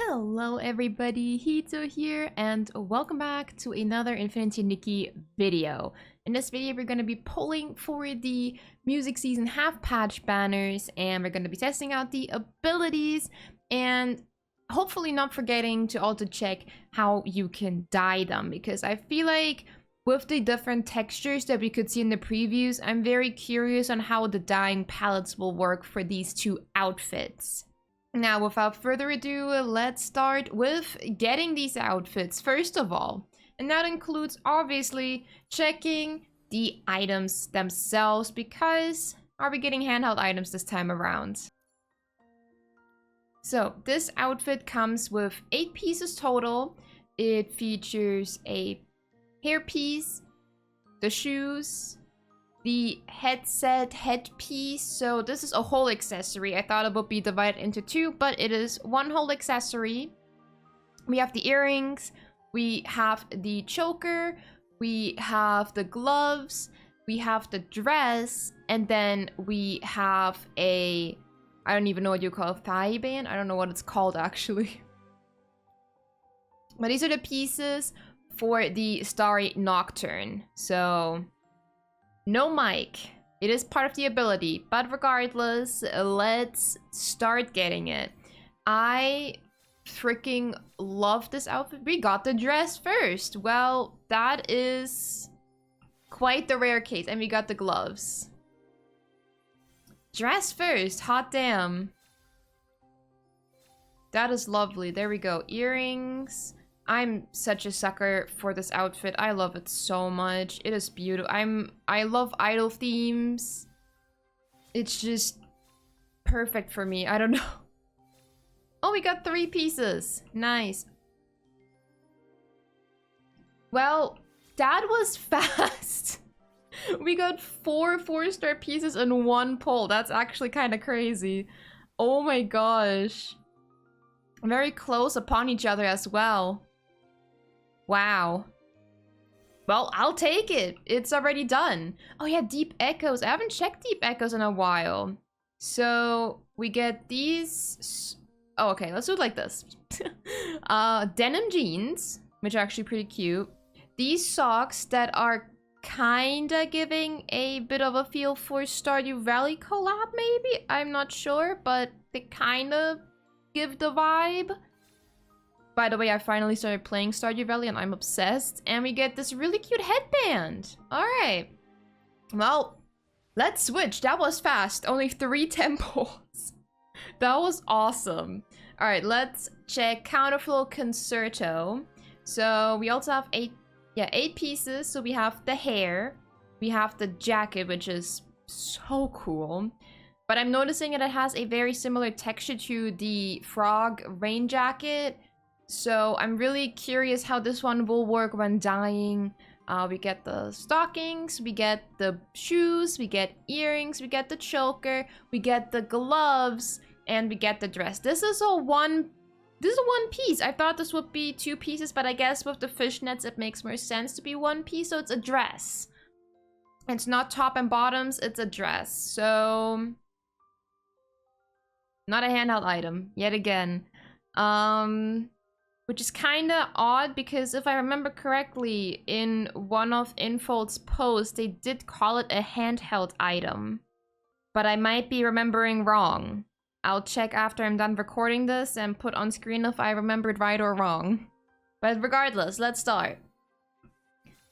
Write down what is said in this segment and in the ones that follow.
Hello everybody, Hito here, and welcome back to another Infinity Nikki video. In this video, we're going to be pulling for the music season half patch banners, and we're going to be testing out the abilities, and hopefully not forgetting to also check how you can dye them, because I feel like with the different textures that we could see in the previews, I'm very curious on how the dyeing palettes will work for these two outfits. Now, without further ado, let's start with getting these outfits first of all. And that includes, obviously, checking the items themselves, because are we getting handheld items this time around? So, this outfit comes with 8 pieces total. It features a hairpiece, the shoes, the headpiece. So this is a whole accessory. I thought it would be divided into two, but it is one whole accessory. We have the earrings, we have the choker, we have the gloves, we have the dress, and then we have a, I don't even know what you call a thigh band. I don't know what it's called actually. But these are the pieces for the Starry Nocturne. So no mic. It is part of the ability, but regardless, let's start getting it. I freaking love this outfit. We got the dress first. Well, that is quite the rare case. And we got the gloves. Dress first. Hot damn. That is lovely. There we go. Earrings. I'm such a sucker for this outfit. I love it so much. It is beautiful. I love idol themes. It's just perfect for me. I don't know. Oh, we got 3 pieces. Nice. Well, that was fast. We got 4 4-star pieces in one pull. That's actually kind of crazy. Oh my gosh. Very close upon each other as well. Wow. Well, I'll take it. It's already done. Oh yeah, Deep Echoes. I haven't checked Deep Echoes in a while. So we get these. Oh, okay. Let's do it like this. Denim jeans, which are actually pretty cute. These socks that are kinda giving a bit of a feel for Stardew Valley collab, maybe? I'm not sure, but they kinda give the vibe. By the way, I finally started playing Stardew Valley and I'm obsessed. And we get this really cute headband. Alright. Well, let's switch. That was fast. Only 3 tempos. That was awesome. Alright, let's check Counterflow Concerto. So we also have 8 pieces. So we have the hair. We have the jacket, which is so cool. But I'm noticing that it has a very similar texture to the frog rain jacket. So I'm really curious how this one will work when dyeing. We get the stockings, we get the shoes, we get earrings, we get the choker, we get the gloves, and we get the dress. This is a one piece. I thought this would be 2 pieces, but I guess with the fishnets it makes more sense to be 1 piece, so it's a dress. It's not top and bottoms, it's a dress. So not a handheld item, yet again. Which is kind of odd, because if I remember correctly, in one of Infold's posts, they did call it a handheld item. But I might be remembering wrong. I'll check after I'm done recording this and put on screen if I remembered right or wrong. But regardless, let's start.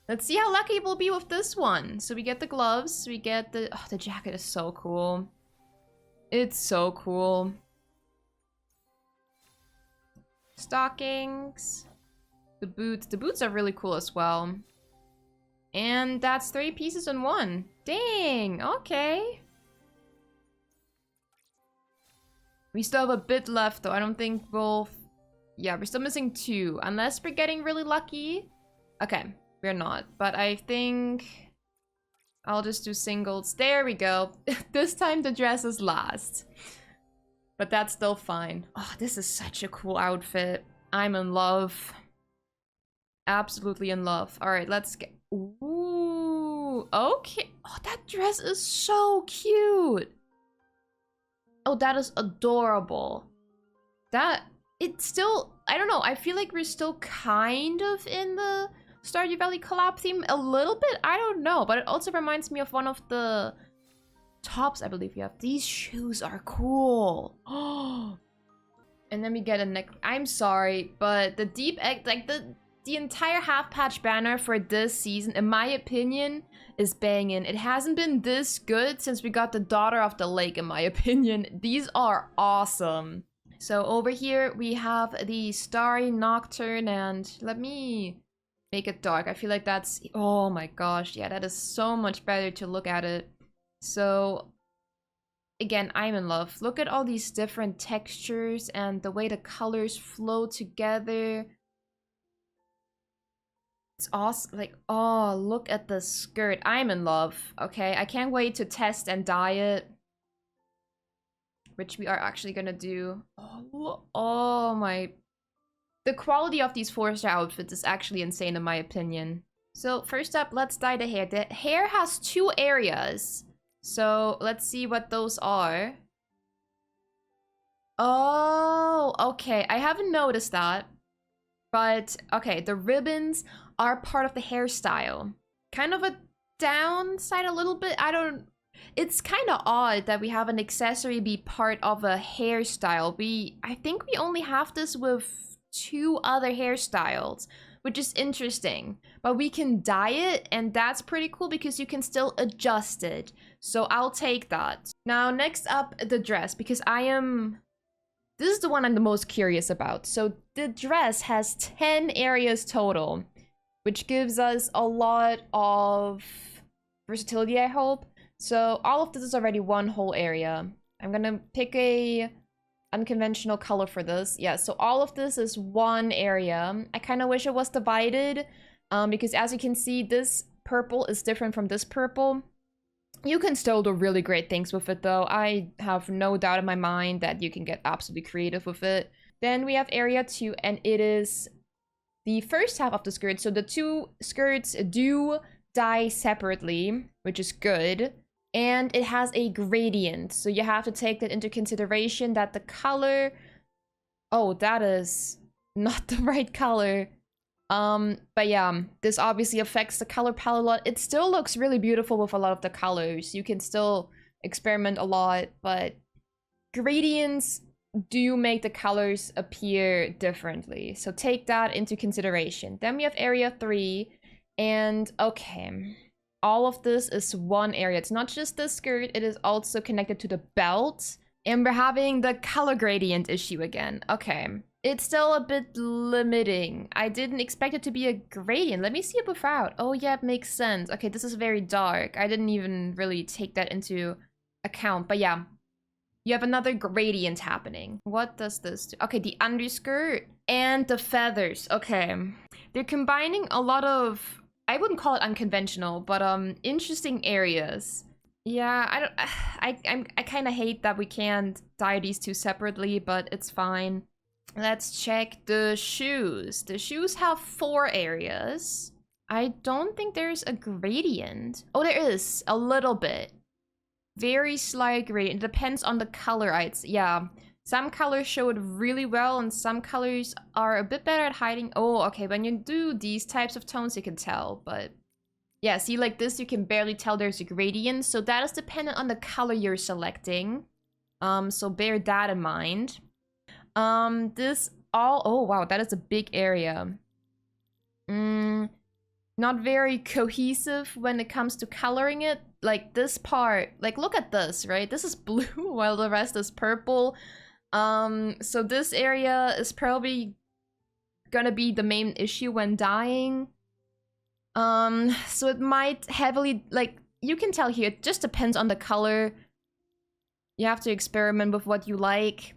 Let's see how lucky we'll be with this one. So we get the gloves, we get the... Oh, the jacket is so cool. It's so cool. Stockings, the boots are really cool as well. And that's 3 pieces in 1. Dang, okay. We still have a bit left though. I don't think we'll... Yeah, we're still missing 2. Unless we're getting really lucky. Okay, we're not. But I think I'll just do singles. There we go. This time the dress is last. But that's still fine. Oh, this is such a cool outfit. I'm in love. Absolutely in love. All right, let's get... Ooh, okay. Oh, that dress is so cute. Oh, that is adorable. That it's still, I don't know, I feel like we're still kind of in the Stardew Valley collab theme a little bit. I don't know, but it also reminds me of one of the tops I believe you have. These shoes are cool. Oh, and then we get a neck. I'm sorry, but the deep egg, like the entire half patch banner for this season, in my opinion, is banging. It hasn't been this good since we got the Daughter of the Lake, in my opinion. These are awesome. So over here we have the Starry, Nocturne, and let me make it dark. I feel like that's, oh my gosh, yeah, that is so much better to look at it. So again, I'm in love. Look at all these different textures and the way the colors flow together. It's awesome. Like, oh, look at the skirt. I'm in love. Okay, I can't wait to test and dye it, which we are actually gonna do. Oh my. The quality of these 4-star outfits is actually insane in my opinion. So first up, let's dye the hair. The hair has 2 areas. So let's see what those are. Oh, okay. I haven't noticed that. But, okay, the ribbons are part of the hairstyle. Kind of a downside a little bit. It's kind of odd that we have an accessory be part of a hairstyle. I think we only have this with 2 other hairstyles, which is interesting. But we can dye it, and that's pretty cool because you can still adjust it. So I'll take that. Now, next up, the dress, because this is the one I'm the most curious about. So the dress has 10 areas total, which gives us a lot of versatility, I hope. So all of this is already one whole area. I'm gonna pick a unconventional color for this. Yeah, so all of this is one area. I kind of wish it was divided, because as you can see, this purple is different from this purple. You can still do really great things with it though. I have no doubt in my mind that you can get absolutely creative with it. Then we have area 2, and it is the first half of the skirt. So the 2 skirts do dye separately, which is good. And it has a gradient. So you have to take that into consideration that the color... Oh, that is not the right color. But yeah, this obviously affects the color palette a lot. It still looks really beautiful with a lot of the colors. You can still experiment a lot, but gradients do make the colors appear differently. So take that into consideration. Then we have area 3, and okay, all of this is one area. It's not just the skirt, it is also connected to the belt. And we're having the color gradient issue again. Okay. It's still a bit limiting. I didn't expect it to be a gradient. Let me see it without. Oh yeah, it makes sense. Okay, this is very dark. I didn't even really take that into account. But yeah, you have another gradient happening. What does this do? Okay, the underskirt and the feathers. Okay. They're combining a lot of, I wouldn't call it unconventional, but interesting areas. Yeah, I kind of hate that we can't dye these 2 separately, but it's fine. Let's check the shoes. The shoes have 4 areas. I don't think there's a gradient. Oh, there is a little bit. Very slight gradient. It depends on the color. Yeah, some colors show it really well, and some colors are a bit better at hiding. Oh, okay, when you do these types of tones, you can tell, but yeah, see, like this, you can barely tell there's a gradient. So that is dependent on the color you're selecting. So bear that in mind. Oh wow, that is a big area. Not very cohesive when it comes to coloring it. Like this part, like look at this, right? This is blue while the rest is purple. So this area is probably gonna be the main issue when dyeing. So it might heavily, like, you can tell here, it just depends on the color. You have to experiment with what you like.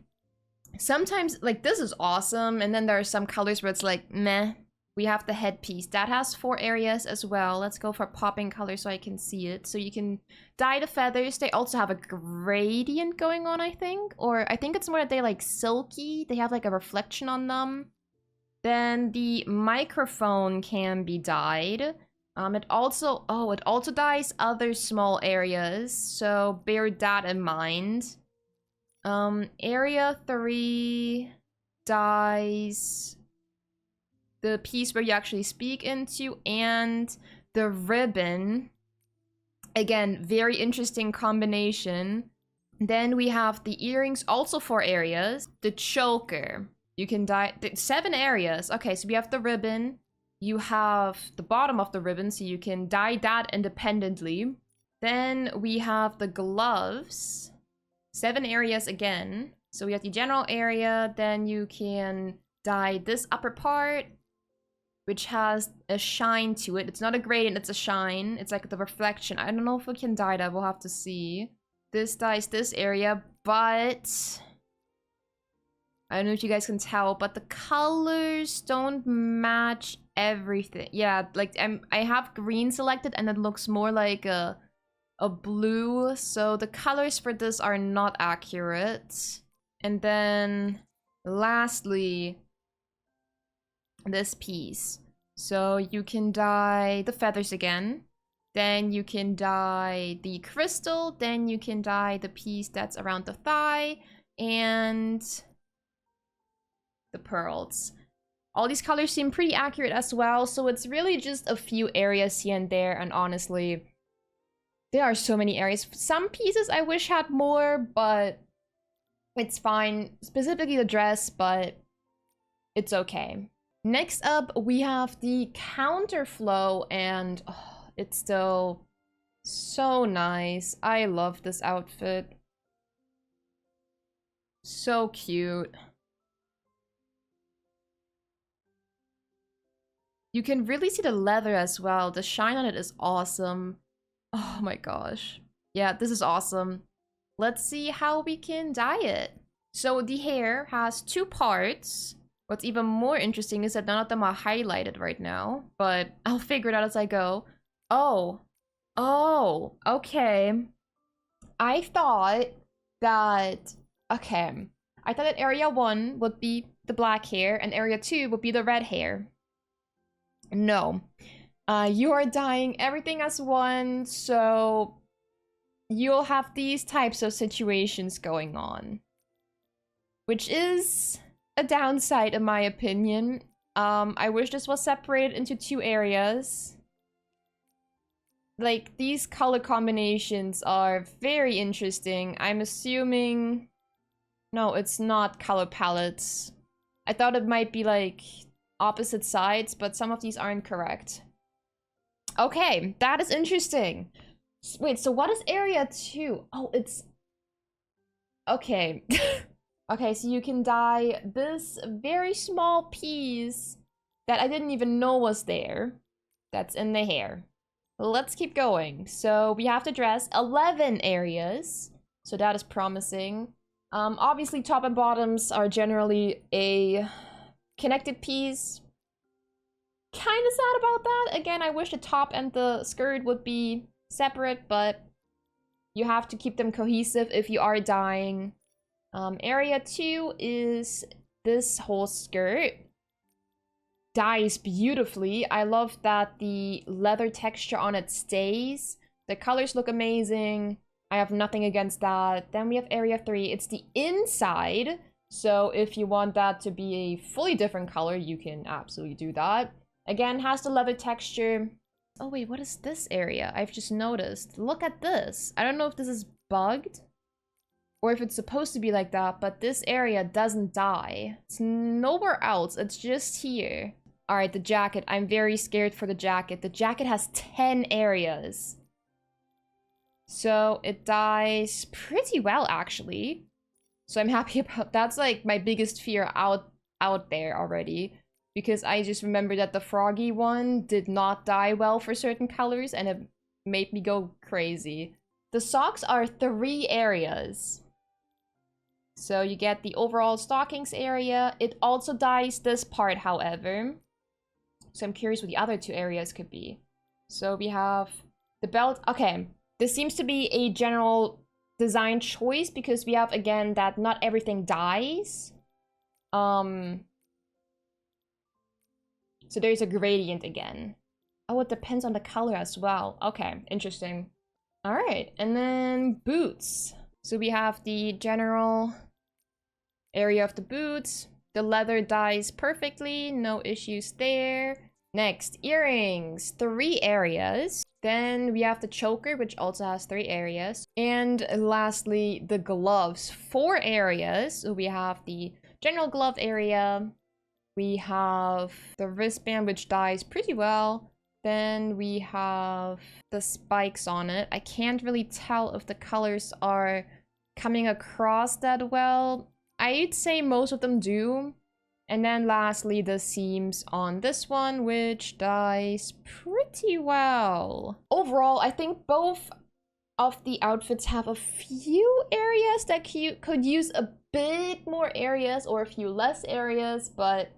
Sometimes, like, this is awesome, and then there are some colors where it's like, meh. We have the headpiece. That has 4 areas as well. Let's go for popping color so I can see it. So you can dye the feathers. They also have a gradient going on, I think. Or I think it's more that they're, like, silky. They have, like, a reflection on them. Then the microphone can be dyed. It also dyes other small areas. So bear that in mind. Area 3... dyes the piece where you actually speak into, and the ribbon. Again, very interesting combination. Then we have the earrings, also 4 areas. The choker. You can dye 7 areas. Okay, so we have the ribbon. You have the bottom of the ribbon, so you can dye that independently. Then we have the gloves. 7 areas again. So we have the general area, then you can dye this upper part, which has a shine to it. It's not a gradient, it's a shine. It's like the reflection. I don't know if we can dye that, we'll have to see. This dyes this area, but I don't know if you guys can tell, but the colors don't match everything. Yeah, like I have green selected and it looks more like a blue, so the colors for this are not accurate. And then lastly, this piece. So you can dye the feathers again, then you can dye the crystal, then you can dye the piece that's around the thigh, and the pearls. All these colors seem pretty accurate as well, so it's really just a few areas here and there, and honestly, there are so many areas. Some pieces I wish had more, but it's fine. Specifically the dress, but it's okay. Next up, we have the Counterflow, and oh, it's still so nice. I love this outfit. So cute. You can really see the leather as well. The shine on it is awesome. Oh my gosh. Yeah, this is awesome. Let's see how we can dye it. So the hair has 2 parts. What's even more interesting is that none of them are highlighted right now, but I'll figure it out as I go. Oh, okay. I thought that area 1 would be the black hair and area 2 would be the red hair. No. You are dyeing everything as one, so you'll have these types of situations going on, which is a downside in my opinion. I wish this was separated into 2 areas. Like, these color combinations are very interesting. I'm assuming... No, it's not color palettes. I thought it might be like opposite sides, but some of these aren't correct. Okay, that is interesting. Wait, so what is area 2? Oh, it's... Okay. Okay, so you can dye this very small piece that I didn't even know was there. That's in the hair. Let's keep going. So we have to dress 11 areas. So that is promising. Obviously, top and bottoms are generally a connected piece. Kind of sad about that. Again, I wish the top and the skirt would be separate, but you have to keep them cohesive if you are dyeing. Area 2 is this whole skirt. Dyes beautifully. I love that the leather texture on it stays. The colors look amazing. I have nothing against that. Then we have area 3. It's the inside. So if you want that to be a fully different color, you can absolutely do that. Again, has the leather texture. Oh wait, what is this area? I've just noticed. Look at this. I don't know if this is bugged or if it's supposed to be like that, but this area doesn't dye. It's nowhere else. It's just here. All right, the jacket. I'm very scared for the jacket. The jacket has 10 areas. So it dyes pretty well, actually. So I'm happy about that's like my biggest fear out there already. Because I just remember that the froggy one did not dye well for certain colors and it made me go crazy. The socks are 3 areas. So you get the overall stockings area. It also dyes this part, however. So I'm curious what the other 2 areas could be. So we have the belt. Okay, this seems to be a general design choice because we have, again, that not everything dyes. So there's a gradient again. Oh, it depends on the color as well. Okay, interesting. All right, and then boots. So we have the general area of the boots. The leather dyes perfectly, no issues there. Next, earrings, 3 areas. Then we have the choker, which also has 3 areas. And lastly, the gloves, 4 areas. So we have the general glove area. We have the wristband, which dyes pretty well. Then we have the spikes on it. I can't really tell if the colors are coming across that well. I'd say most of them do. And then lastly, the seams on this one, which dyes pretty well. Overall, I think both of the outfits have a few areas that could use a bit more areas or a few less areas, but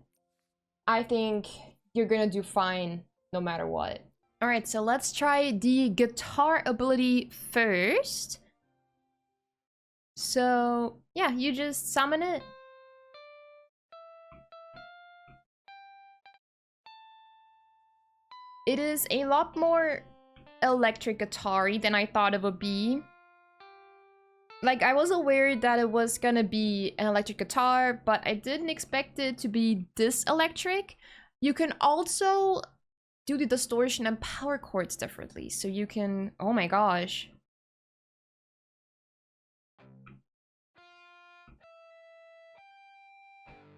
I think you're gonna do fine no matter what. All right, so let's try the guitar ability first. So yeah, you just summon it. It is a lot more electric guitar-y than I thought it would be. Like, I was aware that it was gonna be an electric guitar, but I didn't expect it to be this electric. You can also do the distortion and power chords differently, so you can... Oh my gosh.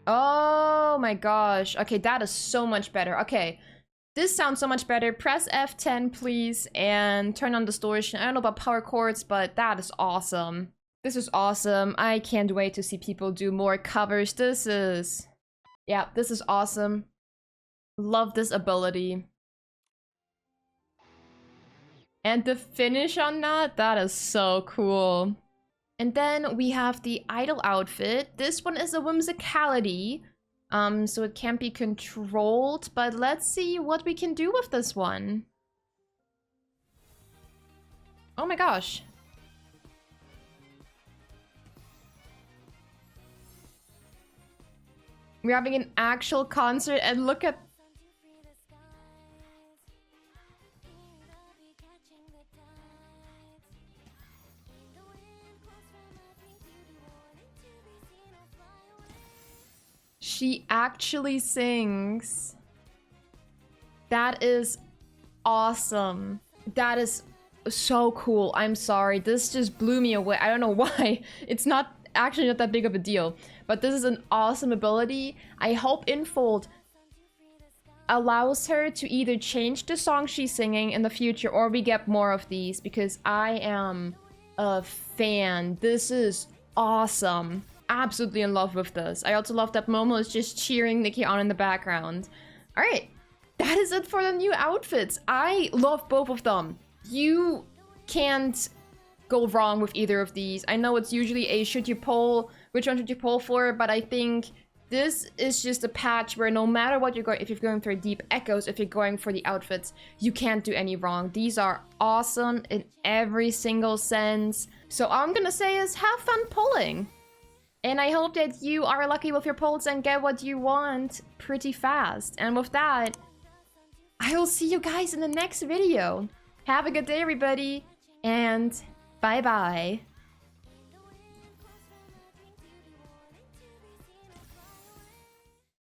Oh my gosh. Okay, that is so much better. Okay. This sounds so much better. Press F10, please, and turn on distortion. I don't know about power chords, but that is awesome. This is awesome. I can't wait to see people do more covers. Yeah, this is awesome. Love this ability. And the finish on that is so cool. And then we have the idol outfit. This one is a whimsicality. So it can't be controlled, but let's see what we can do with this one. Oh my gosh. We're having an actual concert and look at... She actually sings. That is awesome. That is so cool. I'm sorry. This just blew me away. I don't know why. It's not actually not that big of a deal. But this is an awesome ability. I hope Infold allows her to either change the song she's singing in the future or we get more of these because I am a fan. This is awesome. Absolutely in love with this. I also love that Momo is just cheering Nikki on in the background. All right, that is it for the new outfits. I love both of them. You can't go wrong with either of these. I know it's usually a should you pull, which one should you pull for, but I think this is just a patch where no matter what you're going, if you're going for deep echoes, if you're going for the outfits, you can't do any wrong. These are awesome in every single sense. So all I'm gonna say is have fun pulling. And I hope that you are lucky with your pulls and get what you want pretty fast. And with that, I will see you guys in the next video. Have a good day, everybody, and bye-bye.